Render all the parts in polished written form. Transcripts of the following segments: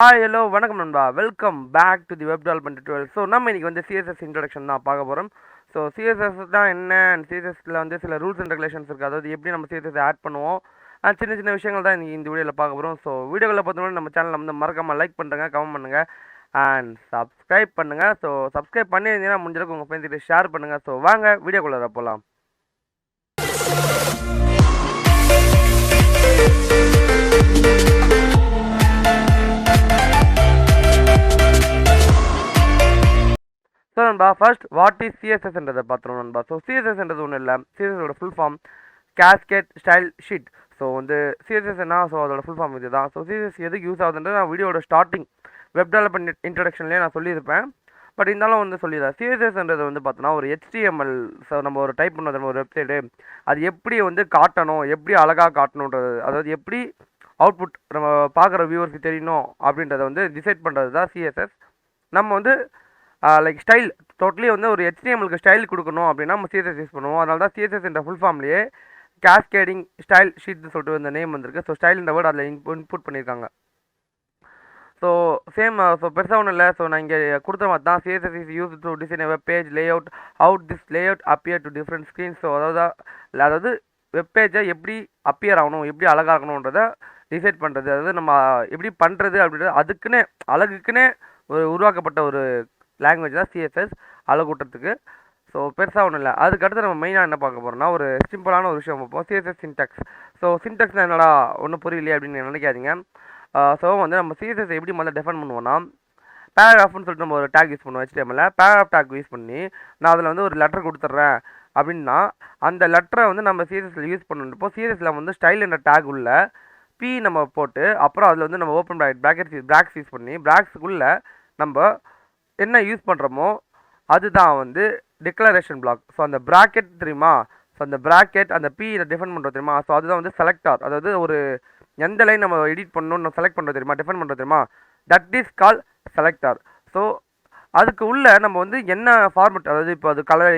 Hi hello வணக்கம் நண்பா, welcome back to the web development dwell. So நம்ம இன்றைக்கி வந்து சிஎஸ்எஸ் இன்ட்ரடக்ஷன் தான் பார்க்க போகிறோம். ஸோ சிஎஸ்எஸ் தான் என்ன, சிஎஸ்எஸ்ல வந்து சில ரூல்ஸ் அண்ட் ரெகுலேஷன்ஸ் இருக்குது. அதாவது எப்படி நம்ம சிஎஸ்எஸ் ஆட் பண்ணுவோம், சின்ன சின்ன விஷயங்கள் தான் இன்றைக்கி இந்த வீடியோவில் பார்க்க போகிறோம். ஸோ வீடியோவில் பார்த்தோம்னா நம்ம சேனலில் வந்து மறக்காமல் லைக் பண்ணுங்கள், கமெண்ட் பண்ணுங்கள் அண்ட் சப்ஸ்கிரைப் பண்ணுங்கள். ஸோ சப்ஸ்கிரைப் பண்ணியிருந்தீங்கன்னா முடிஞ்சளவுக்கு உங்கள் ஃப்ரெண்ட்ஸ்கிட்ட ஷேர் பண்ணுங்கள். ஸோ வாங்க வீடியோக்குள்ளே போகலாம். ஸோ நண்பா, ஃபர்ஸ்ட் வாட் இஸ் சிஎஸ்எஸ்ன்றதை பார்த்துருவோம் நண்பா. ஸோ சிஎஸ்எஸ்ன்றது ஒன்றும் இல்லை, சிஎஸ்எஸோட full form cascade style sheet. So வந்து சிஎஸ்எஸ்னா ஸோ அதோட ஃபுல் ஃபார்ம் இது தான். ஸோ சிஎஸ்எஸ் எதுக்கு யூஸ் ஆகுதுன்றது நான் வீடியோட ஸ்டார்டிங் வெப் டெவலப்மெண்ட் இன்ட்ரடக்ஷன்லேயே நான் சொல்லியிருப்பேன். பட் இருந்தாலும் வந்து சொல்லிடுறேன். சிஎஸ்எஸ்ன்றது வந்து பார்த்தோன்னா ஒரு HTML. ஸோ நம்ம ஒரு டைப் பண்ணது ஒரு வெப்சைட்டு, அது எப்படி வந்து காட்டணும், எப்படி அழகாக காட்டணுன்றது, அதாவது எப்படி அவுட்புட் நம்ம பார்க்குற வியூவர்ஸ்க்கு தெரியணும் அப்படின்றத வந்து டிசைட் பண்ணுறது தான் சிஎஸ்எஸ். நம்ம வந்து லைக் ஸ்டைல் டோட்டலி வந்து ஒரு HTMLக்கு ஸ்டைல் கொடுக்கணும் அப்படின்னா நம்ம சிஎஸ்எஸ் யூஸ் பண்ணுவோம். அதனால தான் சிஎஸ்எஸ் என்ற ஃபுல் ஃபார்ம்லேயே கேஸ்கேடிங் ஸ்டைல் ஷீட்னு சொல்லிட்டு இந்த நேம் வந்திருக்கு. ஸோ ஸ்டைல் வேர்டு அதில் இன்புட் பண்ணியிருக்காங்க. So same. ஸோ பெருசாக ஒன்றும் இல்லை. ஸோ நான் இங்கே கொடுத்த மாதிரி தான் CSS is use to design web page layout, out this layout appear to different screens. So அதாவது வெப் பேஜை எப்படி அப்பியர் ஆகணும், எப்படி அழகாகணுன்றதை டிசைட் பண்ணுறது, அதாவது நம்ம எப்படி பண்ணுறது அப்படின்றது அதுக்குன்னே அழகுக்குன்னே உருவாக்கப்பட்ட ஒரு லாங்குவேஜ் தான் சிஎஸ்எஸ், அழகூட்டுறதுக்கு. ஸோ பெருசாக ஒன்றும் இல்லை. அதுக்கடுத்து நம்ம மெயினாக என்ன பார்க்க போகிறோம்னா ஒரு சிம்பிளான ஒரு விஷயம் பார்ப்போம், சிஎஸ்எஸ் சின்டாக்ஸ். ஸோ சின்டாக்ஸ்னால் என்னடா ஒன்றும் புரியலையே அப்படின்னு நினைக்காதீங்க. ஸோ வந்து நம்ம சிஎஸ்எஸ் எப்படி முதல்ல டிஃபைன் பண்ணுவோம்னா, பேராகிராஃப்னு சொல்லிட்டு நம்ம ஒரு டேக் யூஸ் பண்ணுவோம். HTML பேராகிராஃப் டேக் யூஸ் பண்ணி நான் அதில் வந்து ஒரு லெட்டர் கொடுத்துட்றேன் அப்படின்னா அந்த லெட்டரை வந்து நம்ம சிஎஸ்எஸ்ல யூஸ் பண்ணணுப்போ சிஎஸ்எஸ்ல வந்து ஸ்டைல் என்ற டேக் உள்ள பி நம்ம போட்டு அப்புறம் அதில் வந்து நம்ம ஓப்பன் பிராக்ஸ் யூஸ் பண்ணி பிராக்ஸுக்குள்ளே நம்ம என்ன யூஸ் பண்ணுறோமோ அதுதான் வந்து டிக்ளரேஷன் பிளாக். ஸோ அந்த ப்ராக்கெட் தெரியுமா, ஸோ அந்த ப்ராக்கெட் அந்த பி டிஃபைன் பண்ணுறது தெரியுமா, ஸோ அதுதான் வந்து செலக்டார். அதாவது ஒரு எந்த லைன் நம்ம எடிட் பண்ணணும்னு செலக்ட் பண்ணுறது தெரியுமா, டிஃபைன் பண்ணுறது தெரியுமா, that is call selector. So அதுக்கு உள்ள நம்ம வந்து என்ன ஃபார்மெட், அதாவது இப்போ அது கலர்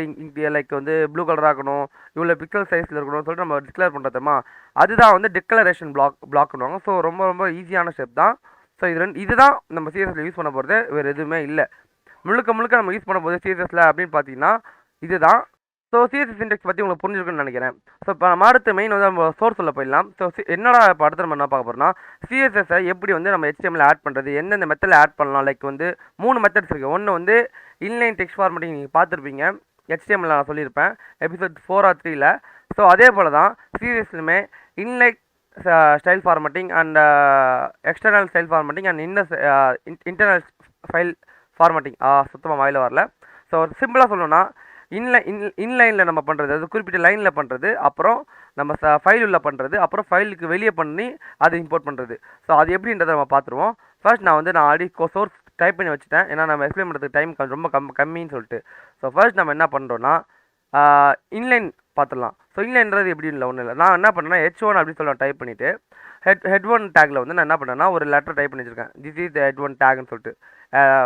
லைக் வந்து ப்ளூ கலராக இருக்கணும், இவ்வளோ பிக்சல் சைஸில் இருக்கணும்னு சொல்லிட்டு நம்ம டிக்ளேர் பண்ணுறது தெரியுமா, அதுதான் வந்து டிக்ளரேஷன் பிளாக்னுவாங்க. ஸோ ரொம்ப ரொம்ப ஈஸியான ஸ்டெப் தான். ஸோ இதுதான் நம்ம சிஎஸ்எஸ்ல யூஸ் பண்ண போகிறது, வேறு எதுவுமே இல்லை. முழுக்க நம்ம யூஸ் பண்ண போது சிஎஸ்எஸ்ல அப்படின்னு பார்த்தீங்கன்னா இதுதான். ஸோ சிஎஸ்எஸ் சின்டாக்ஸ் பற்றி உங்களுக்கு புரிஞ்சிருக்குன்னு நினைக்கிறேன். ஸோ இப்போ நம்ம அடுத்த மெயின் வந்து நம்ம சோர்ஸில் போயிடலாம். ஸோ என்னடா இப்போ அடுத்து நம்ம என்ன பார்க்க போகிறோம்னா சிஎஸ்எஸ்ஸை எப்படி வந்து நம்ம HTML ஆட் பண்ணுறது, எந்தெந்த மெத்தடில் ஆட் பண்ணலாம். லைக் வந்து 3 மெத்தட்ஸ் இருக்குது. ஒன்று வந்து இன்லைன் டெக்ஸ்ட் ஃபார்மேட்டிங், நீங்கள் பார்த்துருப்பீங்க HTML நான் சொல்லியிருப்பேன் எபிசோட் 4 or 3ல். ஸோ அதே போல் தான் சிஎஸ்எஸ்லுமே inline style formatting and external style formatting and internal file formatting. சுத்தமாக வாயில் வரல. ஸோ சிம்பிளாக சொல்லணும்னா இன்லைனில் நம்ம பண்ணுறது, அது குறிப்பிட்ட லைனில் பண்ணுறது, அப்புறம் நம்ம ஃபைல் உள்ள பண்ணுறது, அப்புறம் ஃபைலுக்கு வெளியே பண்ணி அதை இம்போர்ட் பண்ணுறது. ஸோ அது எப்படின்றத நம்ம பார்த்துருவோம். ஃபர்ஸ்ட் நான் ஆல்ரெடி சோர்ஸ் டைப் பண்ணி வச்சுட்டேன், ஏன்னா நம்ம எக்ஸ்பிளைன் பண்ணுறதுக்கு டைம் ரொம்ப கம்மின்னு சொல்லிட்டு. ஸோ ஃபர்ஸ்ட் நம்ம என்ன பண்ணுறோன்னா இன்லைன் பார்த்துடலாம். ஸோ இன்லைன்றது எப்படி இல்லை, ஒன்றும் இல்லை. நான் என்ன பண்ணேன்னா H1 அப்படின்னு சொல்லி டைப் பண்ணிவிட்டு ஹெட்1 டேக்கில் வந்து நான் என்ன பண்ணேன்னா ஒரு லெட்டர் டைப் பண்ணி வச்சுருக்கேன், திஸ் இஸ் H1 டேக்னு சொல்லிட்டு.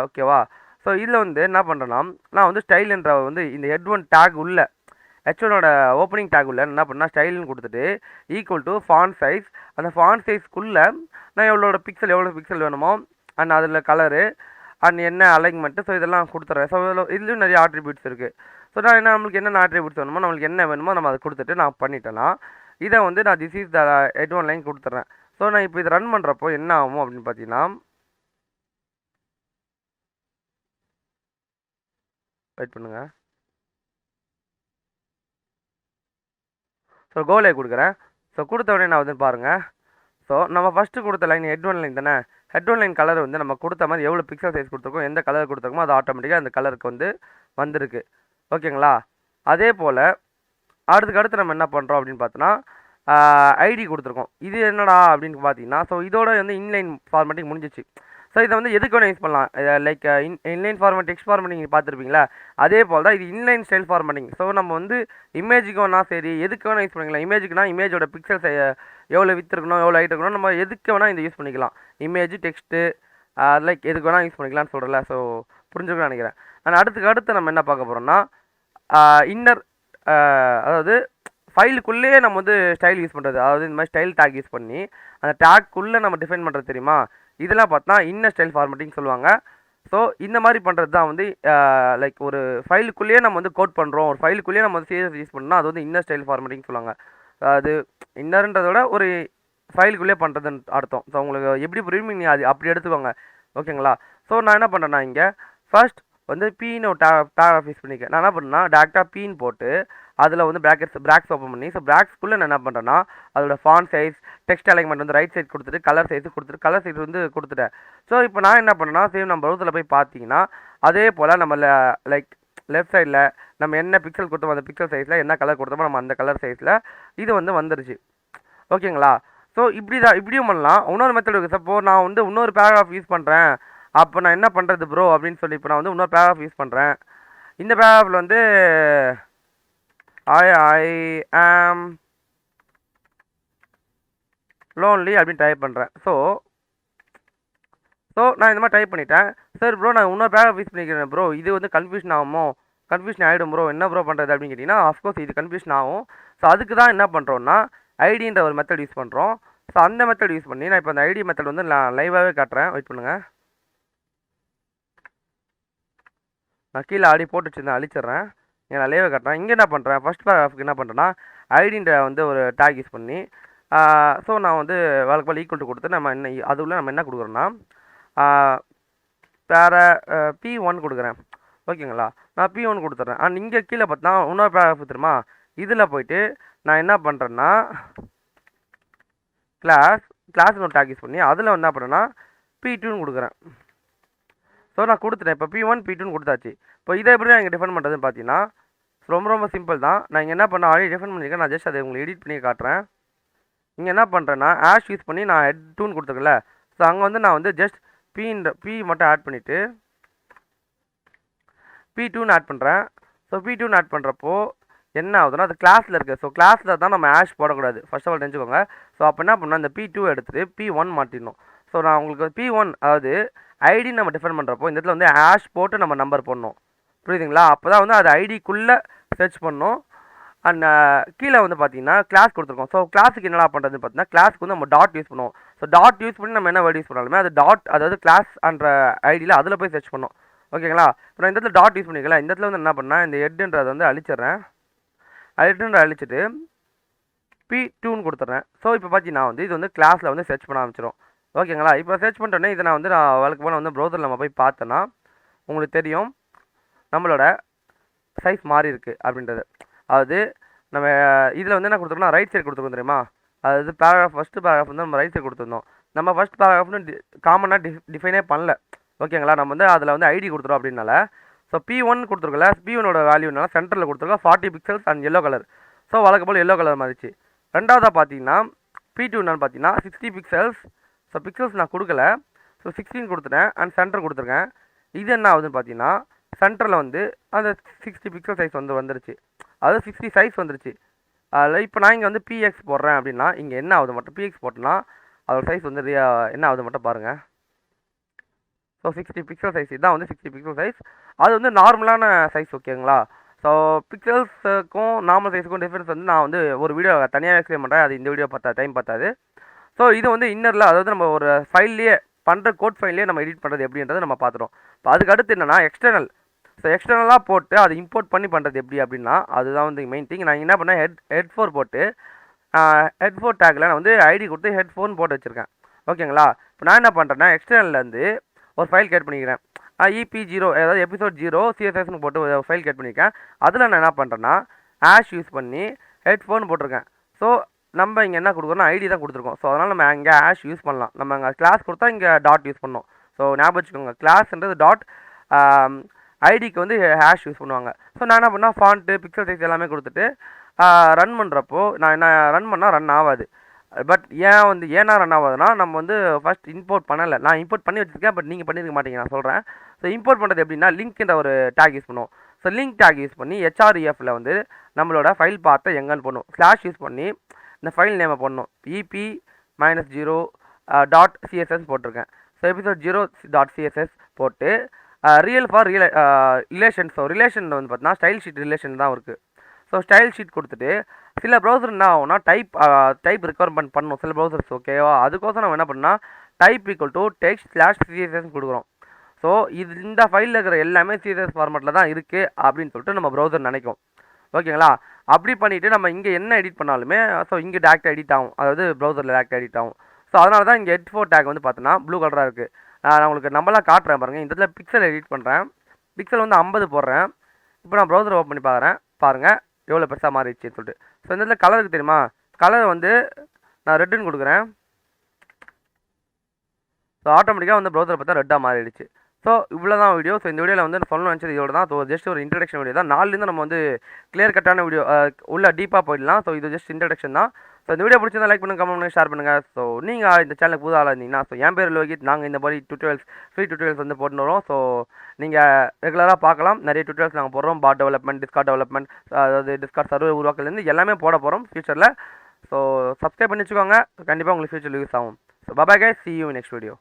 ஓகேவா. ஸோ இதில் வந்து என்ன பண்ணுறேன்னா நான் வந்து ஸ்டைல்ன்ற வந்து இந்த H1 டேக் உள்ள H1ஓட ஓப்பனிங் டேக் உள்ள என்ன பண்ணால் ஸ்டைல்னு கொடுத்துட்டு ஈக்குவல் டு ஃபாண்ட் சைஸ். அந்த ஃபாண்ட் சைஸ்க்குள்ளே நான் எவ்வளோ பிக்சல் வேணுமோ அண்ட் அதில் கலரு அண்ட் என்ன அலைன்மெண்ட்டு, ஸோ இதெல்லாம் கொடுத்துட்றேன். ஸோ இதுலேயும் நிறைய ஆட்ரிபியூட்ஸ் இருக்குது. ஸோ நான் நம்மளுக்கு என்னென்ன ஆட்ரிபியூட்ஸ் வேணுமோ, நம்மளுக்கு என்ன வேணுமோ நம்ம அதை கொடுத்துட்டு நான் பண்ணிட்டேன்னா இதை வந்து நான் this is the H1 line கொடுத்துட்றேன். ஸோ நான் இப்போ இதை ரன் பண்ணுறப்போ என்ன ஆகும் அப்படின்னு பார்த்தீங்கன்னா, வெயிட் பண்ணுங்க. ஸோ கோலை கொடுக்குறேன். ஸோ கொடுத்த உடனே நான் வந்து பாருங்கள். ஸோ நம்ம ஃபஸ்ட்டு கொடுத்த லைன் H1 லைன் தானே, H1 லைன் கலர் வந்து நம்ம கொடுத்த மாதிரி எவ்வளோ பிக்சல் சைஸ் கொடுத்துருக்கோம், எந்த கலர் கொடுத்துருக்கோமோ அது ஆட்டோமேட்டிக்காக அந்த கலருக்கு வந்து வந்திருக்கு. ஓகேங்களா. அதே போல் அடுத்து நம்ம என்ன பண்ணுறோம் அப்படின்னு பார்த்தோன்னா ஐடி கொடுத்துருக்கோம். இது என்னடா அப்படின்னு பார்த்தீங்கன்னா, ஸோ இதோட வந்து இன்லைன் ஃபார்மேட்டிங் முடிஞ்சிச்சு. ஸோ இதை வந்து எதுக்கு வேணும் யூஸ் பண்ணலாம், like inline format text formatting நீங்கள் பார்த்துருப்பீங்களா, அதே போல் தான் இது இன்லைன் ஸ்டைல் ஃபார்மேட்டிங். ஸோ நம்ம வந்து இமேஜுக்கு வேணால் சரி எதுக்கு வேணால் யூஸ் பண்ணிக்கலாம். இமேஜுக்குனா இமேஜோட பிக்சல்ஸ் எவ்வளோ வித் இருக்கணும், எவ்வளோ ஹைட் இருக்கணும், நம்ம எதுக்கு வேணால் இந்த யூஸ் பண்ணிக்கலாம். இமேஜ் டெக்ஸ்ட்டு லைக் எதுக்கு வேணால் யூஸ் பண்ணிக்கலாம்னு சொல்கிறல. ஸோ புரிஞ்சுக்கணும்னு நினைக்கிறேன். ஆனால் அடுத்து நம்ம என்ன பார்க்க போகிறோம்னா இன்னர், அதாவது ஃபைலுக்குள்ளேயே நம்ம வந்து ஸ்டைல் யூஸ் பண்ணுறது, அதாவது இந்த மாதிரி ஸ்டைல் டேக் யூஸ் பண்ணி அந்த டேக்குள்ளே நம்ம டிஃபைன் பண்ணுறது தெரியுமா, இதெல்லாம் பார்த்தா இன்னர் ஸ்டைல் ஃபார்மேட்டிங் சொல்லுவாங்க. ஸோ இந்த மாதிரி பண்ணுறது தான் வந்து லைக் ஒரு ஃபைலுக்குள்ளேயே நம்ம வந்து கோட் பண்ணுறோம், ஒரு ஃபைலுக்குள்ளேயே நம்ம வந்து சிஎஸ்எஸ் யூஸ் பண்ணோம்னா அது வந்து இன்னர் ஸ்டைல் ஃபார்மேட்டிங் சொல்லுவாங்க. அது இன்னர்ன்றத விட ஒரு ஃபைலுக்குள்ளேயே பண்ணுறதுன்னு அர்த்தம். ஸோ உங்களுக்கு எப்படி புரியும் நீங்கள் அது அப்படி எடுத்துக்கோங்க, ஓகேங்களா? ஸோ நான் என்ன பண்ணுறேன்னா இங்கே ஃபர்ஸ்ட் வந்து பீன்னு ஒரு பேராகிராஃப் யூஸ் பண்ணிக்க. நான் என்ன பண்ணேன்னா டேரெக்டாக பீன்னு போட்டு அதில் வந்து பிராக்ஸ் ஓப்பன் பண்ணி, ஸோ பிராக்ஸ்க்குள்ளே நான் என்ன பண்ணுறேன்னா அதோட ஃபாண்ட் சைஸ், டெக்ஸ்ட் அலைன்மெண்ட் வந்து ரைட் சைட் கொடுத்துட்டு கலர் சைஸ் வந்து கொடுத்துட்டேன். ஸோ இப்போ நான் என்ன பண்ணேன்னா சேம் நம்ம ப்ரௌசரில் போய் பார்த்தீங்கன்னா அதே போல் நம்ம லைக் லெஃப்ட் சைடில் நம்ம என்ன பிக்சல் கொடுத்தோமோ அந்த பிக்சல் சைஸில் என்ன கலர் கொடுத்தோமோ நம்ம அந்த கலர் சைஸில் இது வந்து வந்துருச்சு, ஓகேங்களா? ஸோ இப்படியும் பண்ணலாம். இன்னொரு மெத்தட் இருக்குது. சப்போஸ் நான் வந்து இன்னொரு பேராகிராஃப் யூஸ் பண்ணுறேன், அப்போ நான் என்ன பண்ணுறது ப்ரோ அப்படின்னு சொல்லி இப்போ நான் வந்து இன்னொரு பேராகிராஃப் யூஸ் பண்ணுறேன். இந்த பேராகிராஃபில் வந்து ஐ ஆம் லோன்லி அப்படின்னு டைப் பண்ணுறேன். ஸோ நான் இந்த மாதிரி டைப் பண்ணிட்டேன். சார் ப்ரோ நான் இன்னொரு பேராகிராஃப் யூஸ் பண்ணிக்கிறேன் ப்ரோ, இது வந்து கன்ஃபியூஷன் ஆகிடும் ப்ரோ, என்ன ப்ரோ பண்ணுறது அப்படின்னு கேட்டிங்கன்னா ஆஃப்கோர்ஸ் இது கன்ஃபியூஷன் ஆகும். ஸோ அதுக்கு தான் என்ன பண்ணுறோன்னா ஐடின்ற ஒரு மெத்தட் யூஸ் பண்ணுறோம். ஸோ அந்த மெத்தட் யூஸ் பண்ணி நான் இப்போ அந்த ஐடி மெத்தட் வந்து நான் லைவாகவே காட்டுறேன். வெயிட் பண்ணுங்கள், நான் கீழே ஆடி போட்டு வச்சுருந்தேன், அழிச்சிட்றேன். நான் லைவாக காட்டுறேன். இங்கே என்ன பண்ணுறேன், ஃபஸ்ட் பேராகிராஃப்க்கு என்ன பண்ணுறேன்னா ஐடின்ற வந்து ஒரு டேக் யூஸ் பண்ணி ஸோ நான் வந்து வழக்கு ஈக்குவல் டு கொடுத்து நம்ம என்ன அதுக்குள்ளே நம்ம என்ன கொடுக்குறோன்னா P1 கொடுக்குறேன், ஓகேங்களா? நான் P1 கொடுத்துட்றேன். அண்ட் இங்கே கீழே பார்த்தா இன்னொரு பேராகிராஃப் தெரியுமா, இதில் போயிட்டு நான் என்ன பண்ணுறேன்னா கிளாஸ்னு ஒரு டேக் யூஸ் பண்ணி அதில் என்ன பண்ணுறேன்னா P2ன்னு கொடுக்குறேன். ஸோ நான் கொடுத்துட்டேன். இப்போ P1 P2ன்னு கொடுத்தாச்சு. இப்போ இதை எப்படி தான் இங்கே டிஃபைன் பண்ணுறதுன்னு பார்த்தீங்கன்னா ரொம்ப சிம்பிள் தான். நான் இங்கே என்ன பண்ண ஆல்ரெடி டிஃபைன் பண்ணியிருக்கேன், நான் ஜஸ்ட் அதை உங்களுக்கு எடிட் பண்ணி காட்டுறேன். இங்கே என்ன பண்ணுறேன்னா ஆஷ் யூஸ் பண்ணி நான் ஹெட் 2ன்னு கொடுத்துருக்கல, ஸோ அங்கே வந்து நான் வந்து ஜஸ்ட் பி மட்டும் ஆட் பண்ணிவிட்டு P2ன்னு ஆட் பண்ணுறேன். ஸோ P2ன்னு ஆட் பண்ணுறப்போ என்ன ஆகுதுன்னா அது கிளாஸில் இருக்குது. ஸோ கிளாஸில் தான் நம்ம ஆஷ் போடக்கூடாது, ஃபர்ஸ்ட் ஆஃப் ஆல் தெரிஞ்சுக்கோங்க. ஸோ அப்போ என்ன பண்ணால் இந்த P2 எடுத்துகிட்டு P1 மாட்டிடணும். ஸோ நான் உங்களுக்கு P1 அதாவது ஐடி நம்ம டிஃபைன் பண்ணுறப்போ இந்த இடத்துல வந்து ஆஷ் போட்டு நம்ம நம்பர் போடணும், புரியுதுங்களா? அப்போ தான் வந்து அது ஐடிக்குள்ளே சர்ச் பண்ணணும். அண்ட் கீழே வந்து பார்த்தீங்கன்னா கிளாஸ் கொடுத்துருக்கோம். ஸோ கிளாஸுக்கு என்னடா பண்ணுறதுன்னு பார்த்தீங்கன்னா கிளாஸுக்கு வந்து நம்ம டாட் யூஸ் பண்ணுவோம். ஸோ டாட் யூஸ் பண்ணி நம்ம என்ன வேர்ட் யூஸ் பண்ணாலுமே அது டாட் அதாவது கிளாஸ் என்ற ஐடியில் அதில் போய் சர்ச் பண்ணோம், ஓகேங்களா? இப்போ நான் இந்த இடத்துல டாட் யூஸ் பண்ணிக்கல, இந்த இடத்துல வந்து என்ன பண்ணால் இந்த ஹெட்ன்றதை வந்து அழிச்சிட்றேன். அழிச்சிட்டு P2ன்னு கொடுத்துட்றேன். ஸோ இப்போ பார்த்தீங்கன்னா வந்து இது வந்து கிளாஸில் வந்து சர்ச் பண்ண ஆரம்பிச்சிடும், ஓகேங்களா? இப்போ சர்ச் பண்ணிட்டோன்னே இதை நான் வந்து வழக்கு போல் வந்து ப்ரௌசரில் நம்ம போய் பார்த்தோன்னா உங்களுக்கு தெரியும் நம்மளோட சைஸ் மாறி இருக்குது அப்படின்றது. அதாவது நம்ம இதில் வந்து என்ன கொடுத்துருக்கோம்னா ரைட் சைடு கொடுத்துருக்கோம் தெரியுமா, அதாவது ஃபஸ்ட்டு பேராகிராஃப் வந்து நம்ம ரைட் சைடு கொடுத்துருந்தோம். நம்ம ஃபஸ்ட் பேராகிராஃப்னு காமனாக டிஃபைனே பண்ணல, ஓகேங்களா? நம்ம வந்து அதில் வந்து ஐடி கொடுத்துரும் அப்படின்னால ஸோ P1 கொடுத்துருக்கல, P1ஓட வேல்யூனால சென்டரில் கொடுத்துருக்கோம் 40 pixels and yellow colour. So வழக்கு போல் எல்லோ கலர் மாறிச்சு. ரெண்டாவதாக பார்த்தீங்கன்னா P2 என்னன்னு பார்த்தீங்கன்னா 60 பிக்சல்ஸ். ஸோ பிக்சல்ஸ் நான் கொடுக்கல, ஸோ 16 கொடுத்துட்டேன் அண்ட் சென்டர் கொடுத்துருக்கேன். இது என்ன ஆகுதுன்னு பார்த்தீங்கன்னா சென்டரில் வந்து அந்த 60 பிக்சல் சைஸ் வந்து வந்துருச்சு, அதாவது 60 சைஸ் வந்துருச்சு. அதில் இப்போ நான் இங்கே வந்து PX போடுறேன் அப்படின்னா இங்கே என்ன ஆகுது மட்டும் PX போட்டோன்னா அதோட சைஸ் வந்து என்ன ஆகுது மட்டும் பாருங்கள். ஸோ 60 பிக்சல் சைஸ் இதுதான் வந்து 60 பிக்சல் சைஸ். அது வந்து நார்மலான சைஸ், ஓகேங்களா? ஸோ பிக்சல்ஸுக்கும் நார்மல் சைஸுக்கும் டிஃப்ரென்ஸ் வந்து நான் வந்து ஒரு வீடியோ தனியாக எக்ஸ்பிளைன் பண்ணுறேன், அது இந்த வீடியோ டைம் பார்த்தாது. ஸோ இது வந்து இன்னரில் அதாவது நம்ம ஒரு ஃபைல்லையே பண்ணுற கோட் ஃபைல்லையே நம்ம எடிட் பண்ணுறது எப்படின்றத நம்ம பார்த்துட்டோம். இப்போ அதுக்கு அடுத்து என்னென்னா எக்ஸ்டர்னல். ஸோ எக்ஸ்டர்னலாக போட்டு அதை இம்போர்ட் பண்ணி பண்ணுறது எப்படி அப்படின்னா அதுதான் வந்து மெயின் திங். நான் என்ன பண்ணேன் ஹெட்4 போட்டு ஹெட்4 டேக்கில் நான் வந்து ஐடி கொடுத்து ஹெட்4ன்னு போட்டு வச்சுருக்கேன், ஓகேங்களா? இப்போ நான் என்ன பண்ணுறேன்னா எக்ஸ்டர்னல்லேருந்து ஒரு ஃபைல் கிரியேட் பண்ணிக்கிறேன், EP0 அதாவது எபிசோட் 0 CSSன்னு போட்டு ஒரு ஃபைல் கிரியேட் பண்ணியிருக்கேன். அதில் நான் என்ன பண்ணுறேன்னா ஆஷ் யூஸ் பண்ணி ஹெட்4ன்னு போட்டிருக்கேன். ஸோ நம்ம இங்கே என்ன கொடுக்குறோம்னா ஐடி தான் கொடுத்துருக்கோம். ஸோ அதனால் நம்ம இங்கே ஆஷ் யூஸ் பண்ணலாம். நம்ம அங்கே கிளாஸ் கொடுத்தா இங்கே டாட் யூஸ் பண்ணோம். ஸோ ஞாபகம் வச்சுக்கோங்க, கிளாஸ்ன்றது டாட், ஐடிக்கு வந்து ஹேஷ் யூஸ் பண்ணுவாங்க. ஸோ நான் என்ன பண்ணால் ஃபாண்ட்டு பிக்சல் சைஸ் எல்லாமே கொடுத்துட்டு ரன் பண்ணுறப்போ நான் என்ன ரன் பண்ணால் ரன் ஆகாது. பட் ஏன்னா ரன் ஆகாதுன்னா நம்ம வந்து ஃபஸ்ட் இம்போர்ட் பண்ணலை, நான் இம்போர்ட் பண்ணி வச்சுருக்கேன், பட் நீங்கள் பண்ணியிருக்க மாட்டீங்க, நான் சொல்கிறேன். ஸோ இம்போர்ட் பண்ணுறது எப்படின்னா லிங்க்ன்ற ஒரு டேக் யூஸ் பண்ணுவோம். ஸோ லிங்க் டேக் யூஸ் பண்ணி HREFல வந்து நம்மளோட ஃபைல் பார்த்த எங்கன்னு பண்ணுவோம், ஸ்லாஷ் யூஸ் பண்ணி இந்த ஃபைல் நேமை பண்ணணும், EP-0 .css போட்டிருக்கேன். ஸோ எபிசோட் 0.css போட்டு real for relation. So relation வந்து பார்த்தீங்கன்னா ஸ்டைல் ஷீட் ரிலேஷன் தான் இருக்குது. ஸோ ஸ்டைல் ஷீட் கொடுத்துட்டு சில ப்ரௌசர் என்ன ஆகும்னா டைப் ரெக்குவயர்மெண்ட் பண்ணணும் சில ப்ரௌசர்ஸ், ஓகேவா? அதுக்கோசம் நம்ம என்ன பண்ணால் type equal to text slash CSS கொடுக்குறோம். ஸோ இந்த ஃபைலில் இருக்கிற எல்லாமே சிஎஸ்எஸ் ஃபார்மெட்டில் தான் இருக்குது அப்படின்னு சொல்லிட்டு நம்ம ப்ரௌசர் நினைக்கும். ஓகேங்களா? அப்படி பண்ணிவிட்டு நம்ம இங்கே என்ன எடிட் பண்ணாலுமே ஸோ இங்கே டேரக்டாக எடிட் ஆகும், அதாவது ப்ரௌசரில் டேரக்டாக எடிட் ஆகும். ஸோ அதனால தான் இங்கே H4 டேக் வந்து பார்த்தோன்னா ப்ளூ கலராக இருக்குது. நான் உங்களுக்கு நம்மளாம் காட்டுறேன் பாருங்கள். இந்த இடத்துல பிக்சல் எடிட் பண்ணுறேன், பிக்சல் வந்து 50 போடுறேன். இப்போ நான் ப்ரௌசர் ஓப்பன் பண்ணி பார்க்குறேன், பாருங்கள் எவ்வளோ பெருசாக மாறிடுச்சுன்னு சொல்லிட்டு. ஸோ இந்த இடத்துல கலருக்கு தெரியுமா, கலர் வந்து நான் ரெட்டுன்னு கொடுக்குறேன். ஸோ ஆட்டோமேட்டிக்காக வந்து ப்ரௌசரை பார்த்தா ரெட்டாக மாறிடுச்சு. ஸோ இவ்வளோ தான் வீடியோ. ஸோ இந்த வீடியோவில் வந்து நான் சொல்லணும்னு நினச்சது இதோட தான். ஸோ ஜஸ்ட் ஒரு இன்ட்ரடக்ஷன் வீடியோ தான். நாலுலேருந்து நம்ம வந்து கிளியர் கட்டான வீடியோ உள்ள டீப்பாக போயிடலாம். ஸோ இது ஜஸ்ட் இன்ட்ரடக்ஷன் தான். ஸோ இந்த வீடியோ பிடிச்சிருந்தா லைக் பண்ணுங்கள், கமெண்ட் பண்ணுங்கள், ஷேர் பண்ணுங்கள். ஸோ நீங்கள் இந்த சேனலுக்கு புது ஆளாக இருந்தீங்கன்னா ஸோ என் பேர் லோகித். நாங்கள் இந்த மாதிரி ஃப்ரீ டியூட்டோரியல்ஸ் வந்து போட்டு வரோம். ஸோ நீங்கள் ரெகுலராக பார்க்கலாம். நிறைய டியூட்டோரியல்ஸ் நாங்கள் போடுறோம். பாட் டெவலப்மெண்ட், டிஸ்கார்ட் டெவலப்மெண்ட், அதாவது டிஸ்கார்ட் சர்வர் உருவாக்குலேருந்து எல்லாமே போட போகிறோம் ஃபியூச்சரில். ஸோ சப்ஸ்கிரைப் பண்ணி வச்சுக்கோங்க, கண்டிப்பாக உங்களுக்கு ஃபியூச்சரில் யூஸ் ஆகும். So bye guys, see you in next video.